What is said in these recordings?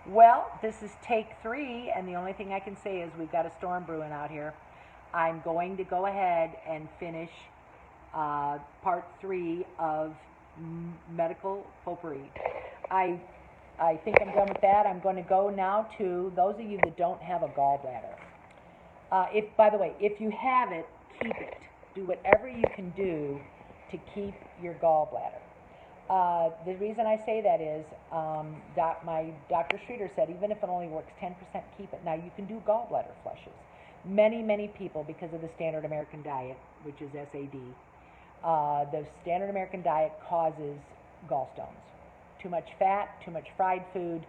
Well, this is take 3, and the only thing I can say is we've got a storm brewing out here. I'm going to go ahead and finish part 3 of medical potpourri. I, I think I'm done with that. I'm going to go now to those of you that don't have a gallbladder. By the way, if you have it, keep it. Do whatever you can do to keep your gallbladder. The reason I say that is my Dr. Streeter said even if it only works 10%, keep it. Now, you can do gallbladder flushes. Many people, because of the standard American diet, which is SAD, the standard American diet causes gallstones. Too much fat, too much fried food.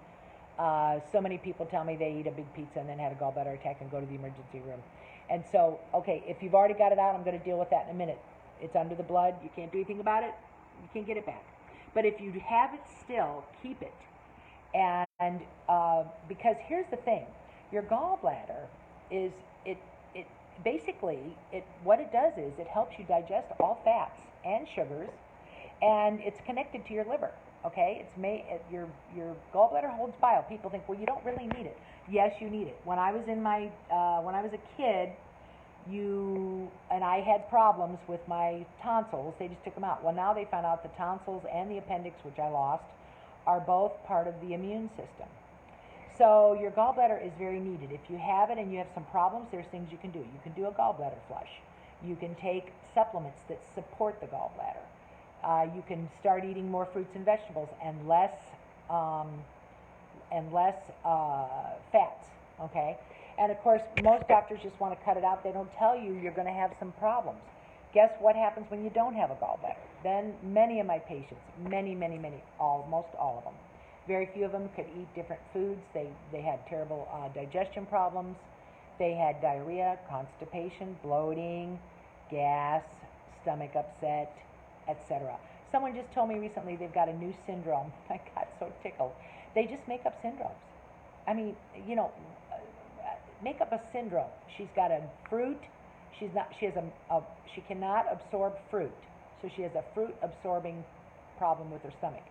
So many people tell me they eat a big pizza and then had a gallbladder attack and go to the emergency room. And so, okay, if you've already got it out, I'm going to deal with that in a minute. It's under the blood. You can't do anything about it. You can't get it back. But if you have it still, keep it. And because here's the thing, your gallbladder is what it does is it helps you digest all fats and sugars, and it's connected to your liver. Okay, your gallbladder holds bile. People think, well, you don't really need it. Yes, you need it. When I was a kid, I had problems with my tonsils. They just took them out. Well, now they found out the tonsils and the appendix, which I lost, are both part of the immune system. So your gallbladder is very needed. If you have it and you have some problems, there's things you can do. You can do a gallbladder flush. You can take supplements that support the gallbladder. You can start eating more fruits and vegetables and less fats. Okay. And of course, most doctors just want to cut it out. They don't tell you you're going to have some problems. Guess what happens when you don't have a gallbladder? Then many of my patients, almost all of them, very few of them could eat different foods. They had terrible digestion problems. They had diarrhea, constipation, bloating, gas, stomach upset, etc. Someone just told me recently they've got a new syndrome. I got so tickled. They just make up syndromes. I mean, make up a syndrome. She's got a fruit. She cannot absorb fruit, so she has a fruit absorbing problem with her stomach.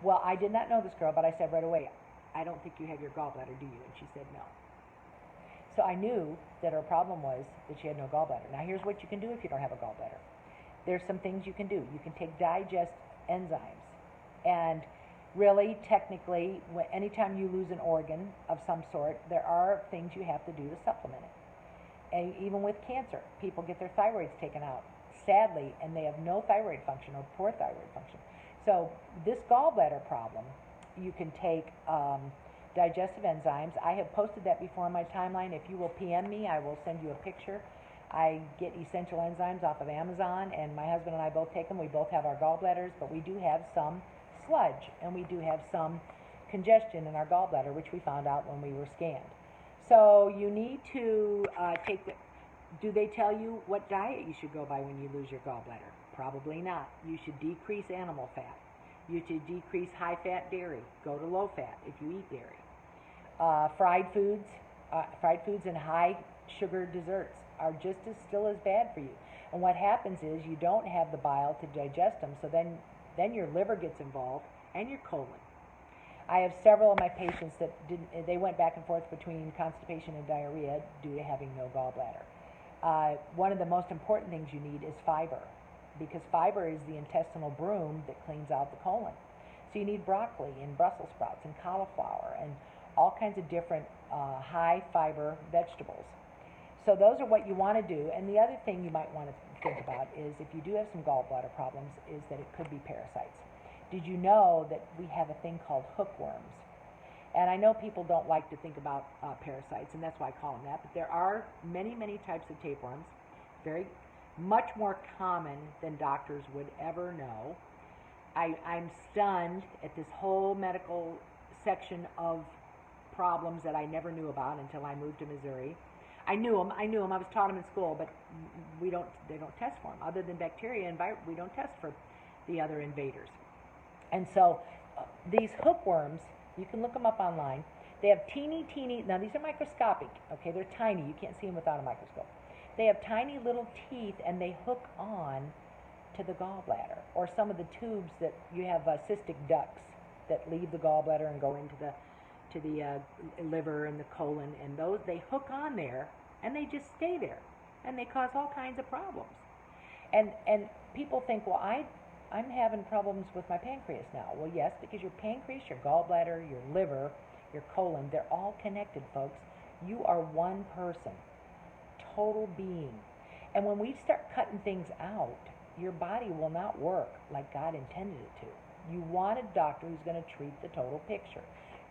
Well, I did not know this girl, but I said right away, I don't think you have your gallbladder, do you? And she said no. So I knew that her problem was that she had no gallbladder. Now here's what you can do if you don't have a gallbladder. There's some things you can do. You can take digest enzymes, and really, technically, anytime you lose an organ of some sort, there are things you have to do to supplement it. And even with cancer, people get their thyroids taken out, sadly, and they have no thyroid function or poor thyroid function. So this gallbladder problem, you can take digestive enzymes. I have posted that before on my timeline. If you will PM me, I will send you a picture. I get essential enzymes off of Amazon, and my husband and I both take them. We both have our gallbladders, but we do have some sludge, and we do have some congestion in our gallbladder, which we found out when we were scanned. So you need to do they tell you what diet you should go by when you lose your gallbladder? Probably not. You should decrease animal fat. You should decrease high-fat dairy. Go to low-fat if you eat dairy. Fried foods and high-sugar desserts are just still as bad for you. And what happens is you don't have the bile to digest them, so then your liver gets involved and your colon. I have several of my patients that they went back and forth between constipation and diarrhea due to having no gallbladder. One of the most important things you need is fiber, because fiber is the intestinal broom that cleans out the colon. So you need broccoli and Brussels sprouts and cauliflower and all kinds of different high fiber vegetables. So those are what you want to do. And the other thing you might want to think about is, if you do have some gallbladder problems, is that it could be parasites. Did you know that we have a thing called hookworms? And I know people don't like to think about parasites, and that's why I call them that, but there are many types of tapeworms, very much more common than doctors would ever know. I'm stunned at this whole medical section of problems that I never knew about until I moved to Missouri. I knew them. I was taught them in school, but they don't test for them. Other than bacteria and virus, we don't test for the other invaders. And so these hookworms, you can look them up online. They have teeny, now these are microscopic, okay? They're tiny. You can't see them without a microscope. They have tiny little teeth, and they hook on to the gallbladder, or some of the tubes that you have cystic ducts that leave the gallbladder and go into liver and the colon, and those, they hook on there and they just stay there, and they cause all kinds of problems. And people think, well, I'm having problems with my pancreas now. Well, yes, because your pancreas, your gallbladder, your liver, your colon, they're all connected, folks. You are one person, total being. And when we start cutting things out, your body will not work like God intended it to. You want a doctor who's going to treat the total picture.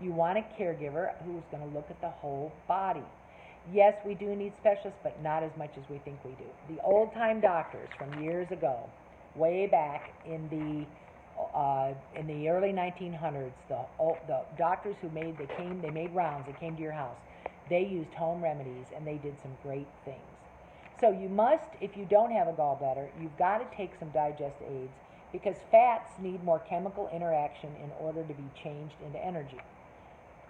You want a caregiver who's going to look at the whole body. Yes, we do need specialists, but not as much as we think we do. The old-time doctors from years ago, way back in the early 1900s, the doctors who made rounds, they came to your house. They used home remedies, and they did some great things. So you must, if you don't have a gallbladder, you've got to take some digest aids, because fats need more chemical interaction in order to be changed into energy.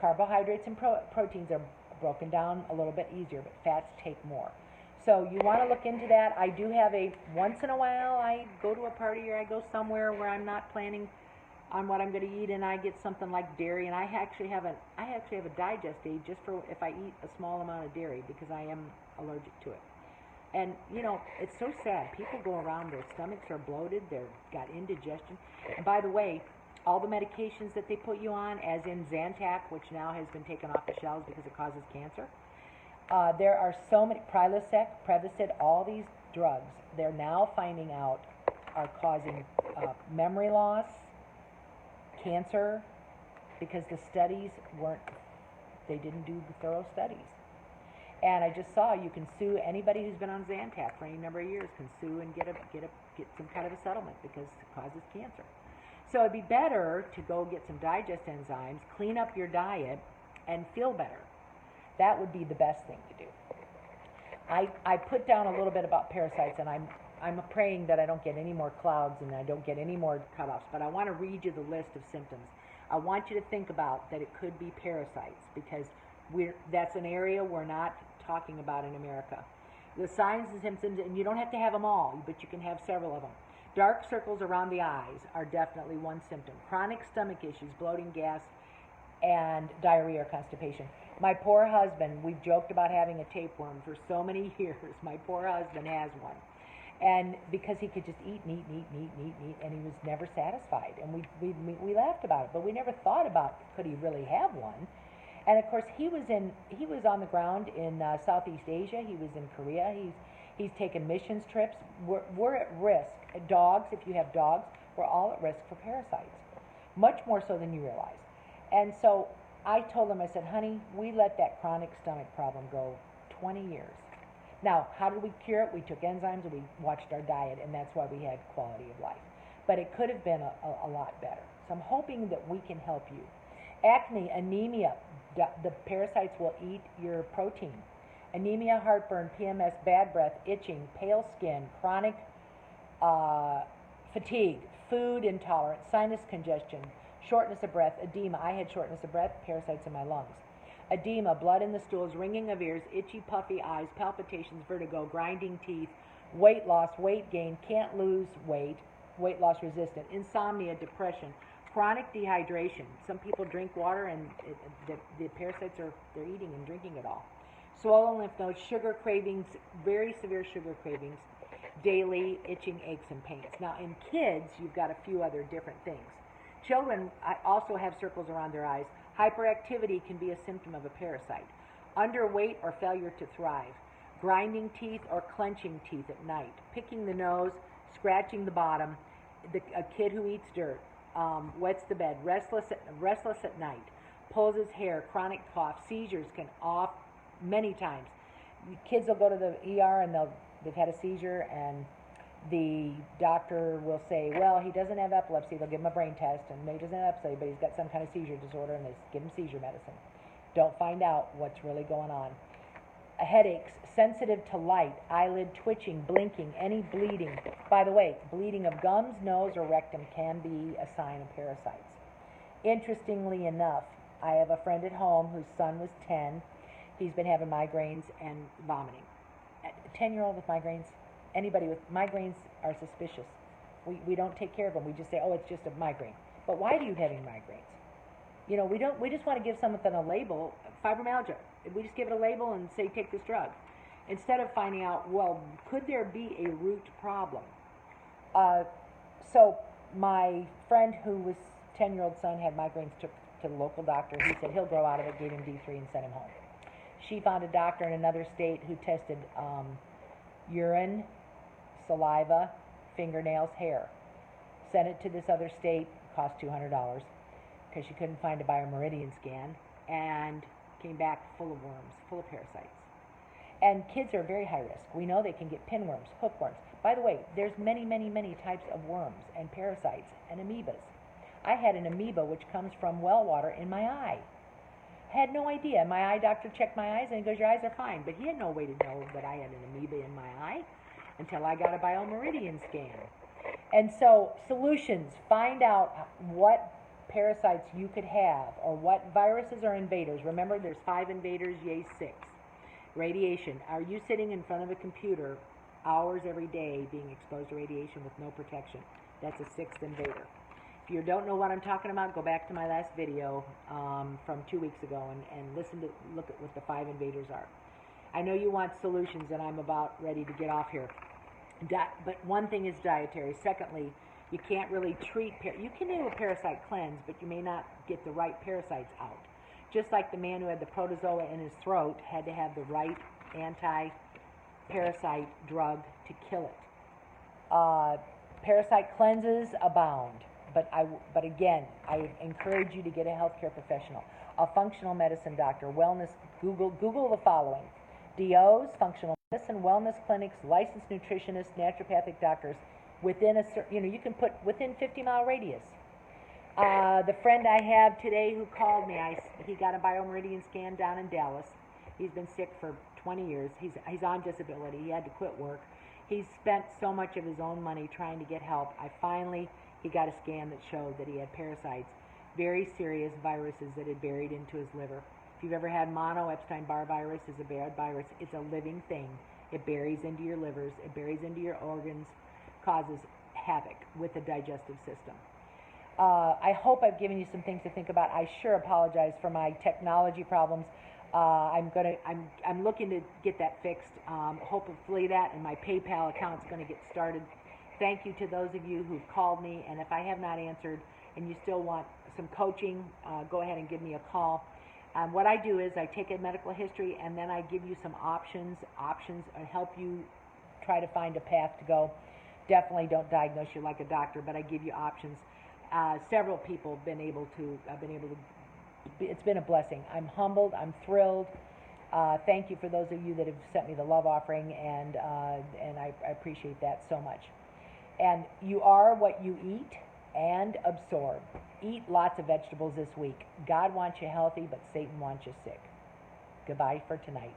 Carbohydrates and proteins are broken down a little bit easier, but fats take more. So you want to look into that. I do have once in a while, I go to a party or I go somewhere where I'm not planning on what I'm going to eat, and I get something like dairy, and I actually have a digest aid just for if I eat a small amount of dairy, because I am allergic to it. And, you know, it's so sad. People go around, their stomachs are bloated, they've got indigestion. And by the way, all the medications that they put you on, as in Zantac, which now has been taken off the shelves because it causes cancer, there are so many, Prilosec, Prevacid, all these drugs, they're now finding out are causing memory loss, cancer, because the studies they didn't do thorough studies. And I just saw you can sue anybody who's been on Zantac for any number of years, can sue and get some kind of a settlement because it causes cancer. So it'd be better to go get some digest enzymes, clean up your diet, and feel better. That would be the best thing to do. I put down a little bit about parasites, and I'm praying that I don't get any more clouds and I don't get any more cutoffs, but I want to read you the list of symptoms. I want you to think about that it could be parasites, because that's an area we're not talking about in America. The signs and symptoms, and you don't have to have them all, but you can have several of them. Dark circles around the eyes are definitely one symptom. Chronic stomach issues, bloating, gas, and diarrhea or constipation. My poor husband, we've joked about having a tapeworm for so many years. My poor husband has one. And because he could just eat, and he was never satisfied. And we laughed about it, but we never thought about, could he really have one? And of course, he was on the ground in Southeast Asia. He was in Korea. He's taken missions trips. We're at risk. Dogs, if you have dogs, we're all at risk for parasites, much more so than you realize. And so I told him, I said, honey, we let that chronic stomach problem go 20 years. Now, how did we cure it? We took enzymes and we watched our diet, and that's why we had quality of life. But it could have been a lot better. So I'm hoping that we can help you. Acne, anemia, the parasites will eat your protein. Anemia, heartburn, PMS, bad breath, itching, pale skin, chronic fatigue, food intolerance, sinus congestion, shortness of breath, edema. I had shortness of breath, parasites in my lungs. Edema, blood in the stools, ringing of ears, itchy, puffy eyes, palpitations, vertigo, grinding teeth, weight loss, weight gain, can't lose weight, weight loss resistant, insomnia, depression, chronic dehydration. Some people drink water and the parasites they're eating and drinking it all. Swollen lymph nodes, sugar cravings, very severe sugar cravings, daily itching, aches, and pains. Now in kids, you've got a few other different things. Children also have circles around their eyes. Hyperactivity can be a symptom of a parasite. Underweight or failure to thrive. Grinding teeth or clenching teeth at night. Picking the nose, scratching the bottom. A kid who eats dirt. Wets the bed. Restless at night. Pulls his hair. Chronic cough. Seizures can off many times. Kids will go to the ER and they've had a seizure, and the doctor will say, well, he doesn't have epilepsy. They'll give him a brain test, and maybe he doesn't have epilepsy, but he's got some kind of seizure disorder, and they give him seizure medicine. Don't find out what's really going on. Headaches, sensitive to light, eyelid twitching, blinking, any bleeding. By the way, bleeding of gums, nose, or rectum can be a sign of parasites. Interestingly enough, I have a friend at home whose son was 10. He's been having migraines and vomiting. A 10-year-old with migraines, anybody with migraines are suspicious. We don't take care of them. We just say, oh, it's just a migraine. But why are you having migraines? You know, we just want to give something a label, fibromyalgia. We just give it a label and say, take this drug. Instead of finding out, well, could there be a root problem? So my friend who was 10-year-old son had migraines, took to the local doctor. He said he'll grow out of it, gave him D3 and sent him home. She found a doctor in another state who tested urine, saliva, fingernails, hair. Sent it to this other state, cost $200 because she couldn't find a biomeridian scan, and came back full of worms, full of parasites. And kids are very high risk. We know they can get pinworms, hookworms. By the way, there's many, many, many types of worms and parasites and amoebas. I had an amoeba which comes from well water in my eye. Had no idea. My eye doctor checked my eyes and he goes, your eyes are fine. But he had no way to know that I had an amoeba in my eye until I got a biomeridian scan. And so, solutions. Find out what parasites you could have, or what viruses are invaders. Remember, there's 5 invaders, yay 6. Radiation. Are you sitting in front of a computer hours every day being exposed to radiation with no protection? That's a 6th invader. If you don't know what I'm talking about, go back to my last video from 2 weeks ago and look at what the 5 invaders are. I know you want solutions, and I'm about ready to get off here. But one thing is dietary. Secondly, you can't really treat, you can do a parasite cleanse, but you may not get the right parasites out. Just like the man who had the protozoa in his throat had to have the right anti-parasite drug to kill it. Parasite cleanses abound, but again, I encourage you to get a healthcare professional, a functional medicine doctor, wellness. Google the following: DOs, functional medicine, wellness clinics, licensed nutritionists, naturopathic doctors. Within a certain, you can put within 50-mile radius. The friend I have today who called me, he got a biomeridian scan down in Dallas. He's been sick for 20 years. He's on disability. He had to quit work. He's spent so much of his own money trying to get help. He got a scan that showed that he had parasites, very serious viruses that had buried into his liver. If you've ever had mono, Epstein-Barr virus is a bad virus. It's a living thing. It buries into your livers. It buries into your organs, causes havoc with the digestive system. I hope I've given you some things to think about. I sure apologize for my technology problems. I'm looking to get that fixed. Hopefully that and my PayPal account is going to get started. Thank you to those of you who've called me, and if I have not answered and you still want some coaching, go ahead and give me a call. What I do is I take a medical history and then I give you some options and help you try to find a path to go. Definitely don't diagnose you like a doctor, but I give you options. Several people have been able to, it's been a blessing. I'm humbled, I'm thrilled. Thank you for those of you that have sent me the love offering, and I appreciate that so much. And you are what you eat and absorb. Eat lots of vegetables this week. God wants you healthy, but Satan wants you sick. Goodbye for tonight.